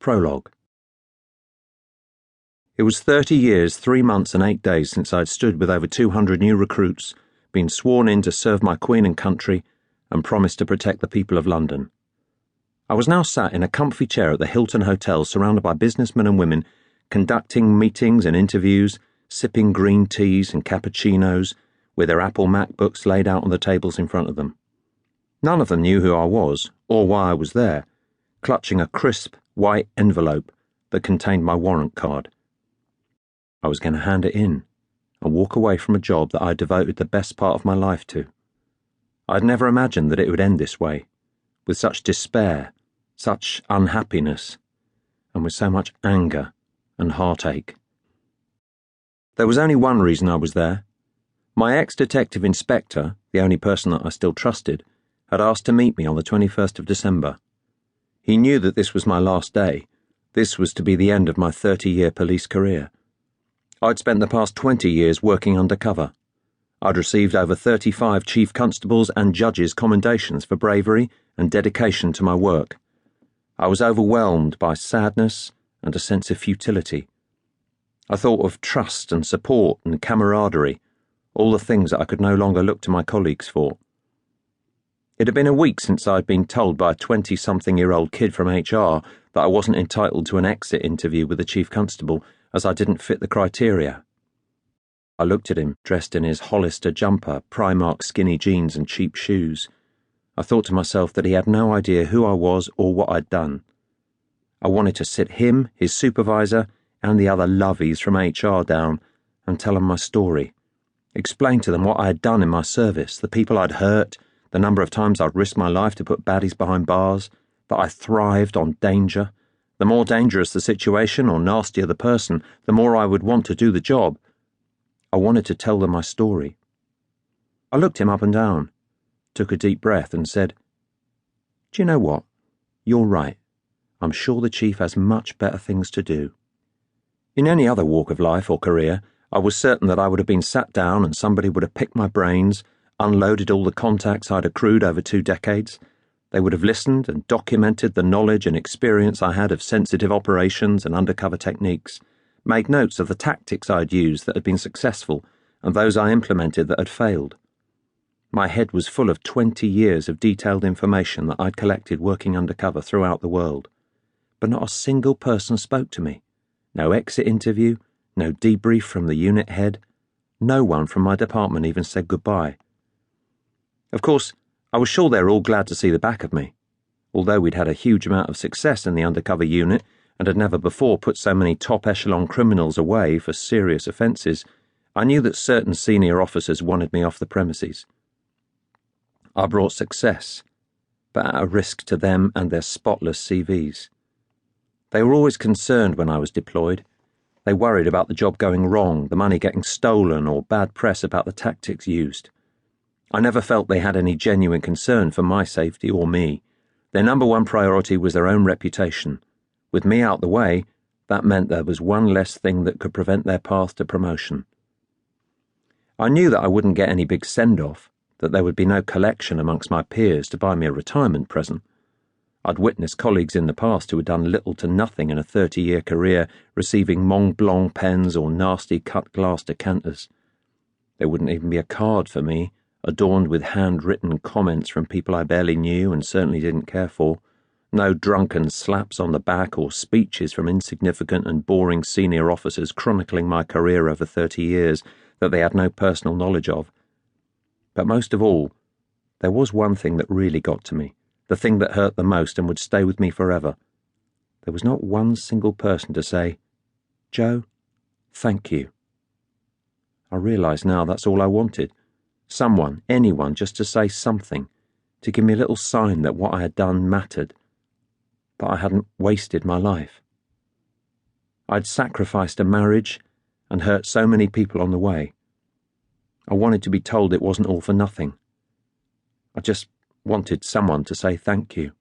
Prologue. It was 30 years, 3 months and 8 days since I'd stood with over 200 new recruits, been sworn in to serve my Queen and country, and promised to protect the people of London. I was now sat in a comfy chair at the Hilton Hotel, surrounded by businessmen and women, conducting meetings and interviews, sipping green teas and cappuccinos, with their Apple MacBooks laid out on the tables in front of them. None of them knew who I was, or why I was there, clutching a crisp, white envelope that contained my warrant card. I was going to hand it in and walk away from a job that I devoted the best part of my life to. I'd never imagined that it would end this way, with such despair, such unhappiness, and with so much anger and heartache. There was only one reason I was there. My ex-detective inspector, the only person that I still trusted, had asked to meet me on the 21st of December. He knew that this was my last day. This was to be the end of my 30-year police career. I'd spent the past 20 years working undercover. I'd received over 35 chief constables and judges' commendations for bravery and dedication to my work. I was overwhelmed by sadness and a sense of futility. I thought of trust and support and camaraderie, all the things that I could no longer look to my colleagues for. It had been a week since I'd been told by a 20-something-year-old kid from HR that I wasn't entitled to an exit interview with the chief constable as I didn't fit the criteria. I looked at him, dressed in his Hollister jumper, Primark skinny jeans and cheap shoes. I thought to myself that he had no idea who I was or what I'd done. I wanted to sit him, his supervisor, and the other lovies from HR down and tell them my story. Explain to them what I had done in my service, the people I'd hurt, the number of times I'd risked my life to put baddies behind bars, that I thrived on danger. The more dangerous the situation or nastier the person, the more I would want to do the job. I wanted to tell them my story. I looked him up and down, took a deep breath and said, "Do you know what? You're right. I'm sure the chief has much better things to do." In any other walk of life or career, I was certain that I would have been sat down and somebody would have picked my brains, unloaded all the contacts I'd accrued over 2 decades. They would have listened and documented the knowledge and experience I had of sensitive operations and undercover techniques, made notes of the tactics I'd used that had been successful and those I implemented that had failed. My head was full of 20 years of detailed information that I'd collected working undercover throughout the world. But not a single person spoke to me. No exit interview, no debrief from the unit head. No one from my department even said goodbye. Of course, I was sure they were all glad to see the back of me. Although we'd had a huge amount of success in the undercover unit and had never before put so many top-echelon criminals away for serious offences, I knew that certain senior officers wanted me off the premises. I brought success, but at a risk to them and their spotless CVs. They were always concerned when I was deployed. They worried about the job going wrong, the money getting stolen, or bad press about the tactics used. I never felt they had any genuine concern for my safety or me. Their number one priority was their own reputation. With me out the way, that meant there was one less thing that could prevent their path to promotion. I knew that I wouldn't get any big send-off, that there would be no collection amongst my peers to buy me a retirement present. I'd witnessed colleagues in the past who had done little to nothing in a 30-year career receiving Mont Blanc pens or nasty cut-glass decanters. There wouldn't even be a card for me, adorned with handwritten comments from people I barely knew and certainly didn't care for. No drunken slaps on the back or speeches from insignificant and boring senior officers chronicling my career over 30 years that they had no personal knowledge of. But most of all, there was one thing that really got to me, the thing that hurt the most and would stay with me forever. There was not one single person to say, "Joe, thank you." I realise now that's all I wanted. Someone, anyone, just to say something, to give me a little sign that what I had done mattered, that I hadn't wasted my life. I'd sacrificed a marriage and hurt so many people on the way. I wanted to be told it wasn't all for nothing. I just wanted someone to say thank you.